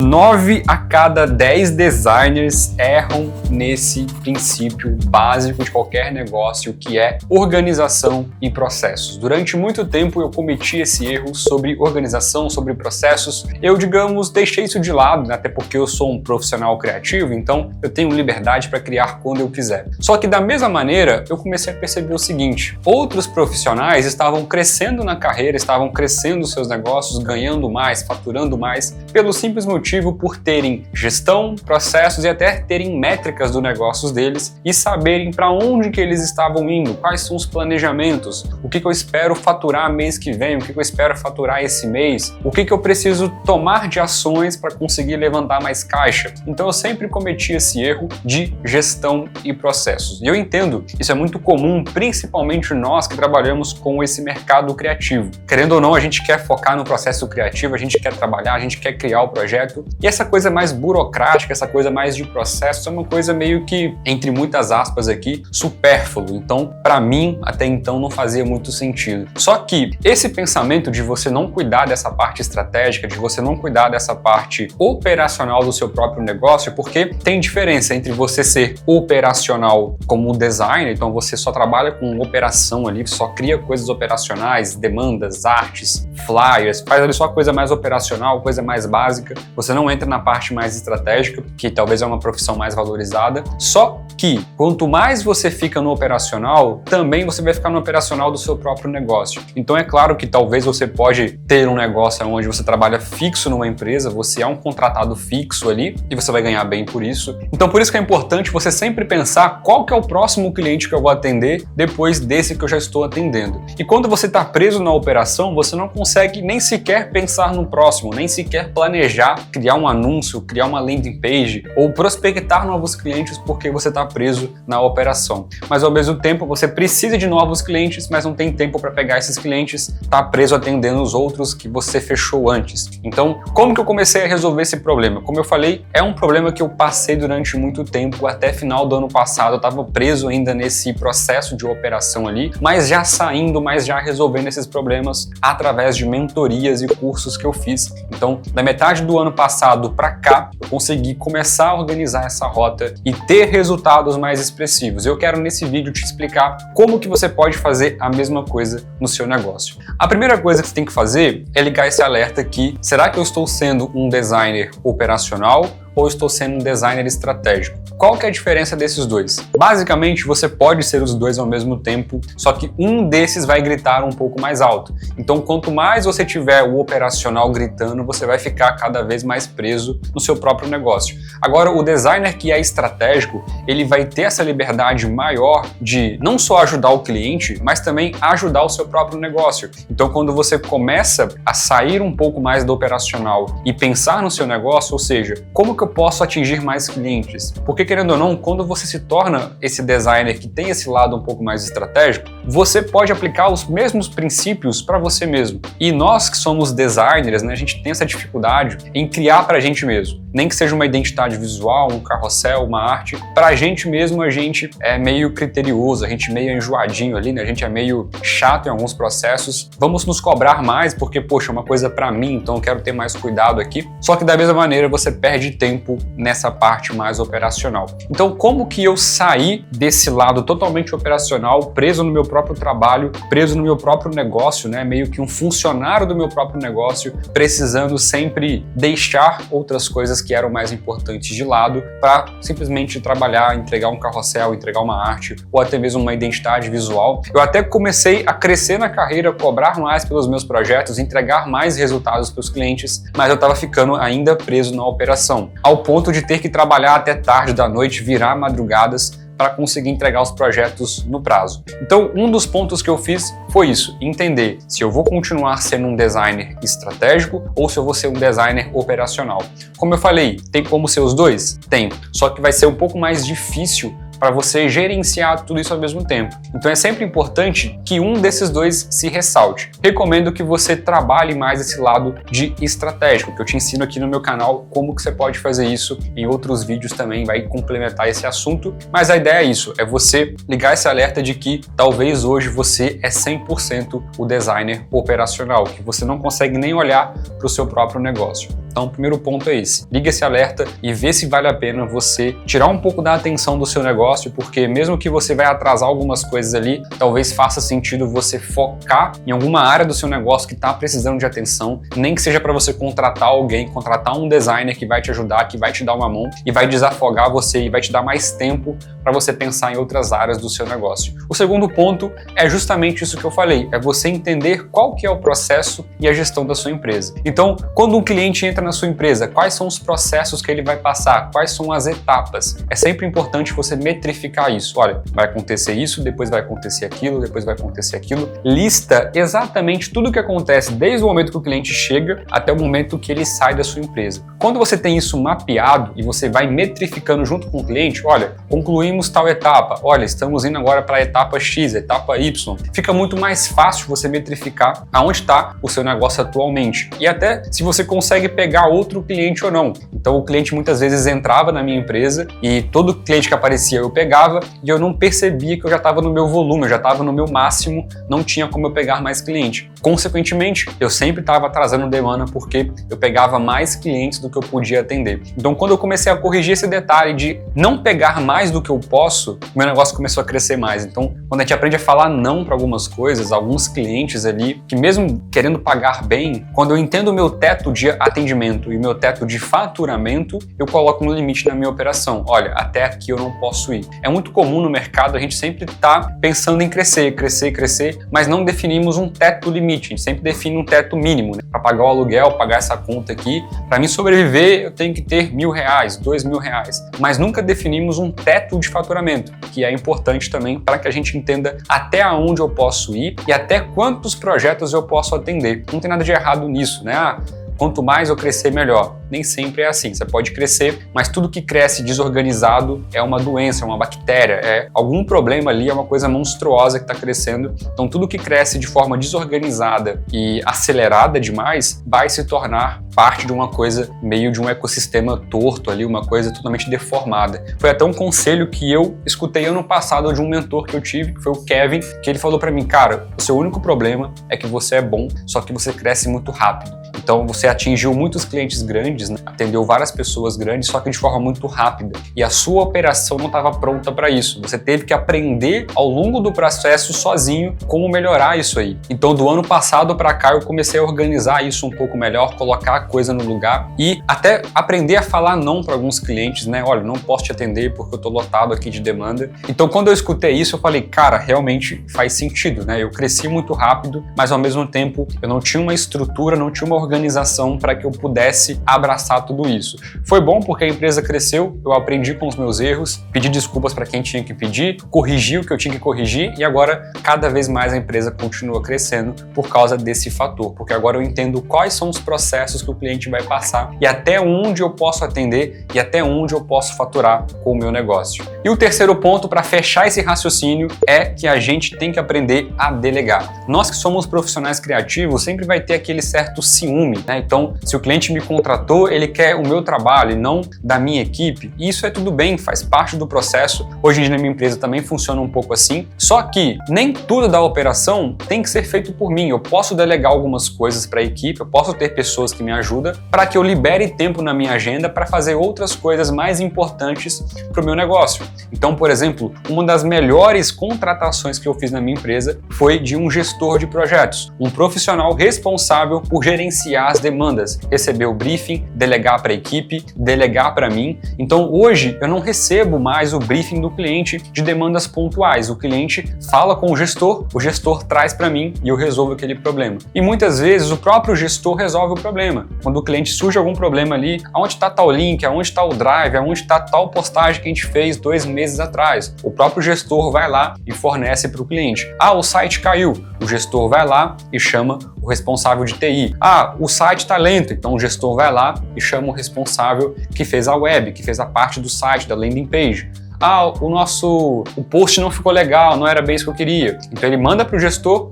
9 a cada 10 designers erram nesse princípio básico de qualquer negócio, que é organização e processos. Durante muito tempo eu cometi esse erro sobre organização, sobre processos. Eu, digamos, deixei isso de lado, né? Até porque eu sou um profissional criativo, então eu tenho liberdade para criar quando eu quiser. Só que da mesma maneira, eu comecei a perceber o seguinte: outros profissionais estavam crescendo na carreira, estavam crescendo seus negócios, ganhando mais, faturando mais, pelo simples motivo por terem gestão, processos e até terem métricas do negócio deles e saberem para onde que eles estavam indo, quais são os planejamentos, o que eu espero faturar mês que vem, o que eu espero faturar esse mês, o que eu preciso tomar de ações para conseguir levantar mais caixa. Então eu sempre cometi esse erro de gestão e processos. E eu entendo, isso é muito comum, principalmente nós que trabalhamos com esse mercado criativo. Querendo ou não, a gente quer focar no processo criativo, a gente quer trabalhar, a gente quer criar o projeto. E essa coisa mais burocrática, essa coisa mais de processo é uma coisa meio que, entre muitas aspas aqui, supérfluo. Então, para mim, até então não fazia muito sentido. Só que esse pensamento de você não cuidar dessa parte estratégica, de você não cuidar dessa parte operacional do seu próprio negócio, porque tem diferença entre você ser operacional como designer, então você só trabalha com operação ali, só cria coisas operacionais, demandas, artes, flyers, faz ali só a coisa mais operacional, coisa mais básica. Você não entra na parte mais estratégica, que talvez é uma profissão mais valorizada. Só que quanto mais você fica no operacional, também você vai ficar no operacional do seu próprio negócio. Então é claro que talvez você pode ter um negócio onde você trabalha fixo numa empresa, você é um contratado fixo ali e você vai ganhar bem por isso. Então por isso que é importante você sempre pensar qual que é o próximo cliente que eu vou atender depois desse que eu já estou atendendo. E quando você está preso na operação, você não consegue nem sequer pensar no próximo, nem sequer planejar, criar um anúncio, criar uma landing page ou prospectar novos clientes porque você está preso na operação. Mas ao mesmo tempo você precisa de novos clientes, mas não tem tempo para pegar esses clientes, está preso atendendo os outros que você fechou antes. Então, como que eu comecei a resolver esse problema? Como eu falei, é um problema que eu passei durante muito tempo, até final do ano passado eu estava preso ainda nesse processo de operação ali, mas já saindo, mas já resolvendo esses problemas através de mentorias e cursos que eu fiz. Então, da metade do ano passado para cá, eu consegui começar a organizar essa rota e ter resultados mais expressivos. Eu quero nesse vídeo te explicar como que você pode fazer a mesma coisa no seu negócio. A primeira coisa que você tem que fazer é ligar esse alerta aqui: será que eu estou sendo um designer operacional ou estou sendo um designer estratégico? Qual que é a diferença desses dois? Basicamente, você pode ser os dois ao mesmo tempo, só que um desses vai gritar um pouco mais alto. Então, quanto mais você tiver o operacional gritando, você vai ficar cada vez mais preso no seu próprio negócio. Agora, o designer que é estratégico, ele vai ter essa liberdade maior de não só ajudar o cliente, mas também ajudar o seu próprio negócio. Então, quando você começa a sair um pouco mais do operacional e pensar no seu negócio, ou seja, como que eu posso atingir mais clientes? Porque, querendo ou não, quando você se torna esse designer que tem esse lado um pouco mais estratégico, você pode aplicar os mesmos princípios para você mesmo. E nós que somos designers, né, a gente tem essa dificuldade em criar para a gente mesmo. Nem que seja uma identidade visual, um carrossel, uma arte, para a gente mesmo a gente é meio criterioso, a gente é meio enjoadinho ali, né? A gente é meio chato em alguns processos. Vamos nos cobrar mais porque, poxa, é uma coisa para mim, então eu quero ter mais cuidado aqui. Só que da mesma maneira você perde tempo nessa parte mais operacional. Então, como que eu saí desse lado totalmente operacional, preso no meu próprio trabalho, preso no meu próprio negócio, né? Meio que um funcionário do meu próprio negócio, precisando sempre deixar outras coisas que eram mais importantes de lado para simplesmente trabalhar, entregar um carrossel, entregar uma arte ou até mesmo uma identidade visual. Eu até comecei a crescer na carreira, cobrar mais pelos meus projetos, entregar mais resultados para os clientes, mas eu estava ficando ainda preso na operação, ao ponto de ter que trabalhar até tarde da noite, virar madrugadas para conseguir entregar os projetos no prazo. Então, um dos pontos que eu fiz foi isso: entender se eu vou continuar sendo um designer estratégico ou se eu vou ser um designer operacional. Como eu falei, tem como ser os dois? Tem, só que vai ser um pouco mais difícil para você gerenciar tudo isso ao mesmo tempo. Então é sempre importante que um desses dois se ressalte. Recomendo que você trabalhe mais esse lado de estratégico, que eu te ensino aqui no meu canal como que você pode fazer isso. Em outros vídeos também vai complementar esse assunto, mas a ideia é isso, é você ligar esse alerta de que talvez hoje você é 100% o designer operacional, que você não consegue nem olhar para o seu próprio negócio. Então, o primeiro ponto é esse. Liga esse alerta e vê se vale a pena você tirar um pouco da atenção do seu negócio, porque mesmo que você vai atrasar algumas coisas ali, talvez faça sentido você focar em alguma área do seu negócio que está precisando de atenção, nem que seja para você contratar alguém, contratar um designer que vai te ajudar, que vai te dar uma mão e vai desafogar você e vai te dar mais tempo para você pensar em outras áreas do seu negócio. O segundo ponto é justamente isso que eu falei, é você entender qual que é o processo e a gestão da sua empresa. Então, quando um cliente entra na sua empresa, quais são os processos que ele vai passar, quais são as etapas. É sempre importante você metrificar isso. Olha, vai acontecer isso, depois vai acontecer aquilo, depois vai acontecer aquilo. Lista exatamente tudo o que acontece desde o momento que o cliente chega até o momento que ele sai da sua empresa. Quando você tem isso mapeado e você vai metrificando junto com o cliente, olha, concluímos tal etapa, olha, estamos indo agora para a etapa X, etapa Y. Fica muito mais fácil você metrificar aonde está o seu negócio atualmente e até se você consegue pegar outro cliente ou não. Então o cliente muitas vezes entrava na minha empresa e todo cliente que aparecia eu pegava e eu não percebia que eu já estava no meu volume, eu já estava no meu máximo, não tinha como eu pegar mais cliente. Consequentemente, eu sempre estava atrasando demanda porque eu pegava mais clientes do que eu podia atender. Então quando eu comecei a corrigir esse detalhe de não pegar mais do que eu posso, meu negócio começou a crescer mais. Então quando a gente aprende a falar não para algumas coisas, alguns clientes ali, que mesmo querendo pagar bem, quando eu entendo o meu teto de atendimento e o meu teto de faturamento, eu coloco no limite na minha operação. Olha, até aqui eu não posso ir. É muito comum no mercado a gente sempre estar pensando em crescer, mas não definimos um teto limite. A gente sempre define um teto mínimo, né? Para pagar o aluguel, pagar essa conta aqui. Para mim sobreviver, eu tenho que ter R$1.000, R$2.000. Mas nunca definimos um teto de faturamento, que é importante também para que a gente entenda até onde eu posso ir e até quantos projetos eu posso atender. Não tem nada de errado nisso, né? Quanto mais eu crescer, melhor. Nem sempre é assim. Você pode crescer, mas tudo que cresce desorganizado é uma doença, é uma bactéria, é algum problema ali, é uma coisa monstruosa que está crescendo. Então tudo que cresce de forma desorganizada e acelerada demais vai se tornar parte de uma coisa, meio de um ecossistema torto ali, uma coisa totalmente deformada. Foi até um conselho que eu escutei ano passado de um mentor que eu tive, que foi o Kevin, que ele falou para mim, cara, o seu único problema é que você é bom, só que você cresce muito rápido. Então você atingiu muitos clientes grandes, né? Atendeu várias pessoas grandes, só que de forma muito rápida. E a sua operação não estava pronta para isso. Você teve que aprender ao longo do processo sozinho como melhorar isso aí. Então do ano passado para cá eu comecei a organizar isso um pouco melhor, colocar a coisa no lugar e até aprender a falar não para alguns clientes, né? Olha, não posso te atender porque eu tô lotado aqui de demanda. Então quando eu escutei isso eu falei, cara, realmente faz sentido, né? Eu cresci muito rápido, mas ao mesmo tempo eu não tinha uma estrutura, não tinha uma organização para que eu pudesse abraçar tudo isso. Foi bom porque a empresa cresceu, eu aprendi com os meus erros, pedi desculpas para quem tinha que pedir, corrigi o que eu tinha que corrigir e agora cada vez mais a empresa continua crescendo por causa desse fator, porque agora eu entendo quais são os processos que o cliente vai passar e até onde eu posso atender e até onde eu posso faturar com o meu negócio. E o terceiro ponto para fechar esse raciocínio é que a gente tem que aprender a delegar. Nós que somos profissionais criativos sempre vai ter aquele certo ciúme, né? Então, se o cliente me contratou, ele quer o meu trabalho e não da minha equipe. E isso é tudo bem, faz parte do processo. Hoje em dia na minha empresa também funciona um pouco assim. Só que nem tudo da operação tem que ser feito por mim. Eu posso delegar algumas coisas para a equipe, eu posso ter pessoas que me ajudam para que eu libere tempo na minha agenda para fazer outras coisas mais importantes para o meu negócio. Então, por exemplo, uma das melhores contratações que eu fiz na minha empresa foi de um gestor de projetos, um profissional responsável por gerenciar as demandas, receber o briefing, delegar para a equipe, delegar para mim. Então hoje eu não recebo mais o briefing do cliente de demandas pontuais. O cliente fala com o gestor traz para mim e eu resolvo aquele problema. E muitas vezes o próprio gestor resolve o problema. Quando o cliente surge algum problema ali, aonde está tal link, aonde está o drive, aonde está tal postagem que a gente fez 2 meses atrás, o próprio gestor vai lá e fornece para o cliente. Ah, o site caiu. O gestor vai lá e chama o responsável de TI. Ah, o site está lento, então o gestor vai lá e chama o responsável que fez a web, que fez a parte do site, da landing page. o post não ficou legal, não era bem isso que eu queria. Então ele manda para o gestor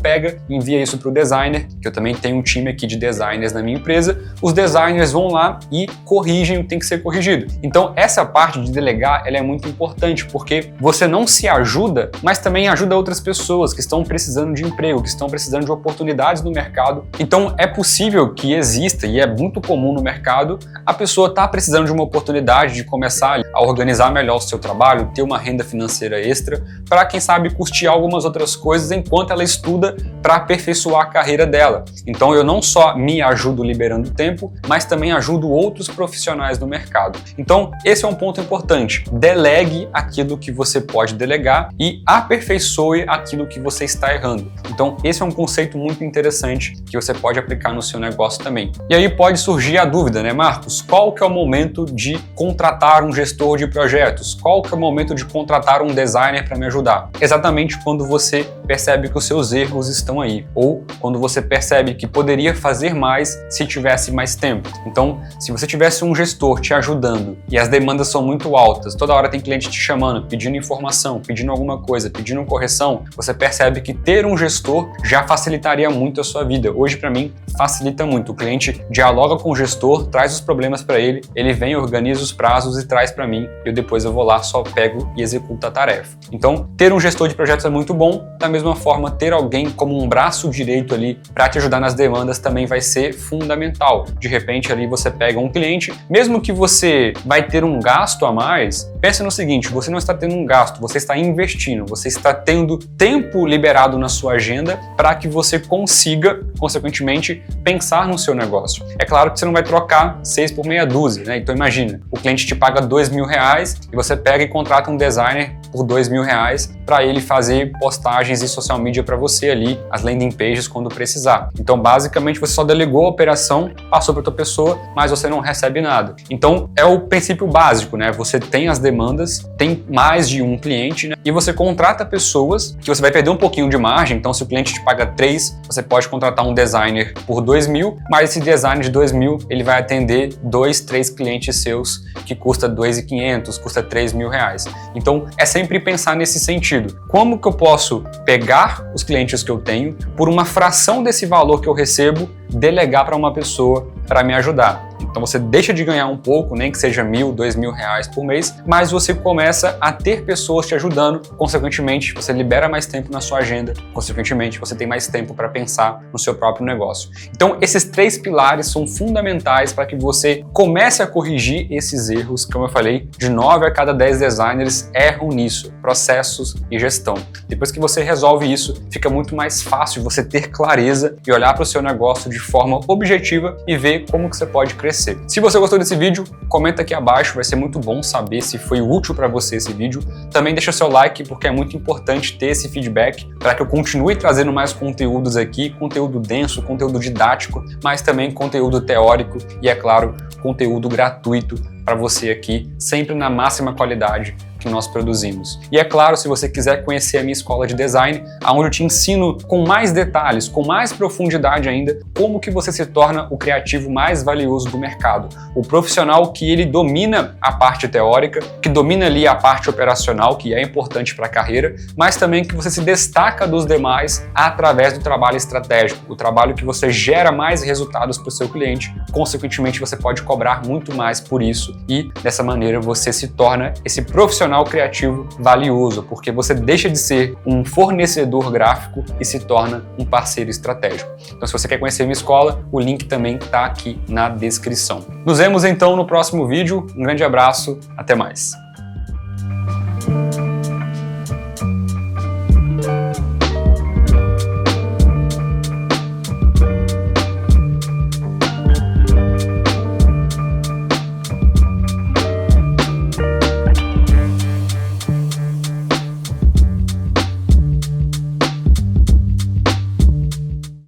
pega e envia isso para o designer, que eu também tenho um time aqui de designers na minha empresa. Os designers vão lá e corrigem o que tem que ser corrigido. Então essa parte de delegar, ela é muito importante, porque você não se ajuda, mas também ajuda outras pessoas que estão precisando de emprego, que estão precisando de oportunidades no mercado. Então é possível que exista, e é muito comum no mercado, a pessoa está precisando de uma oportunidade de começar a organizar melhor o seu trabalho, ter uma renda financeira extra, para quem sabe custear algumas outras coisas enquanto ela estuda para aperfeiçoar a carreira dela. Então eu não só me ajudo liberando tempo, mas também ajudo outros profissionais do mercado. Então esse é um ponto importante. Delegue aquilo que você pode delegar e aperfeiçoe aquilo que você está errando. Então esse é um conceito muito interessante que você pode aplicar no seu negócio também. E aí pode surgir a dúvida, né, Marcos? Qual que é o momento de contratar um gestor de projetos? Qual que é o momento de contratar um designer para me ajudar? Exatamente quando você percebe que os seus erros estão aí, ou quando você percebe que poderia fazer mais se tivesse mais tempo. Então, se você tivesse um gestor te ajudando e as demandas são muito altas, toda hora tem cliente te chamando, pedindo informação, pedindo alguma coisa, pedindo correção, você percebe que ter um gestor já facilitaria muito a sua vida. Hoje, para mim, facilita muito. O cliente dialoga com o gestor, traz os problemas para ele, ele vem, organiza os prazos e traz para mim. Depois eu vou lá, só pego e executo a tarefa. Então, ter um gestor de projetos é muito bom. Da mesma forma, ter alguém como um braço direito ali para te ajudar nas demandas também vai ser fundamental. De repente, ali você pega um cliente, mesmo que você vai ter um gasto a mais, pense no seguinte, você não está tendo um gasto, você está investindo, você está tendo tempo liberado na sua agenda para que você consiga, consequentemente, pensar no seu negócio. É claro que você não vai trocar 6 por meia dúzia, né? Então imagina, o cliente te paga R$2.000 e você pega e contrata um designer por R$2.000 para ele fazer postagens e social media para você ali, as landing pages quando precisar. Então basicamente você só delegou a operação, passou para outra pessoa, mas você não recebe nada. Então é o princípio básico, né? Você tem as demandas, tem mais de um cliente, né? E você contrata pessoas que você vai perder um pouquinho de margem. Então se o cliente te paga 3, você pode contratar um designer por R$2.000, mas esse designer de R$2.000 ele vai atender 2, 3 clientes seus que custa R$2.500, custa R$3.000. Então é sempre pensar nesse sentido. Como que eu posso pegar os clientes que eu tenho, por uma fração desse valor que eu recebo, delegar para uma pessoa para me ajudar? Então você deixa de ganhar um pouco, nem que seja R$1.000, R$2.000 por mês, mas você começa a ter pessoas te ajudando, consequentemente você libera mais tempo na sua agenda, consequentemente você tem mais tempo para pensar no seu próprio negócio. Então esses 3 pilares são fundamentais para que você comece a corrigir esses erros, como eu falei, de 9 a cada 10 designers erram nisso, processos e gestão. Depois que você resolve isso, fica muito mais fácil você ter clareza e olhar para o seu negócio de forma objetiva e ver como que você pode crescer. Se você gostou desse vídeo, comenta aqui abaixo, vai ser muito bom saber se foi útil para você esse vídeo. Também deixa seu like, porque é muito importante ter esse feedback para que eu continue trazendo mais conteúdos aqui, conteúdo denso, conteúdo didático, mas também conteúdo teórico e, é claro, conteúdo gratuito para você aqui, sempre na máxima qualidade que nós produzimos. E é claro, se você quiser conhecer a minha escola de design, onde eu te ensino com mais detalhes, com mais profundidade ainda, como que você se torna o criativo mais valioso do mercado. O profissional que ele domina a parte teórica, que domina ali a parte operacional, que é importante para a carreira, mas também que você se destaca dos demais através do trabalho estratégico, o trabalho que você gera mais resultados para o seu cliente, consequentemente você pode cobrar muito mais por isso e dessa maneira você se torna esse profissional criativo valioso, porque você deixa de ser um fornecedor gráfico e se torna um parceiro estratégico. Então, se você quer conhecer minha escola, o link também está aqui na descrição. Nos vemos então no próximo vídeo. Um grande abraço, até mais.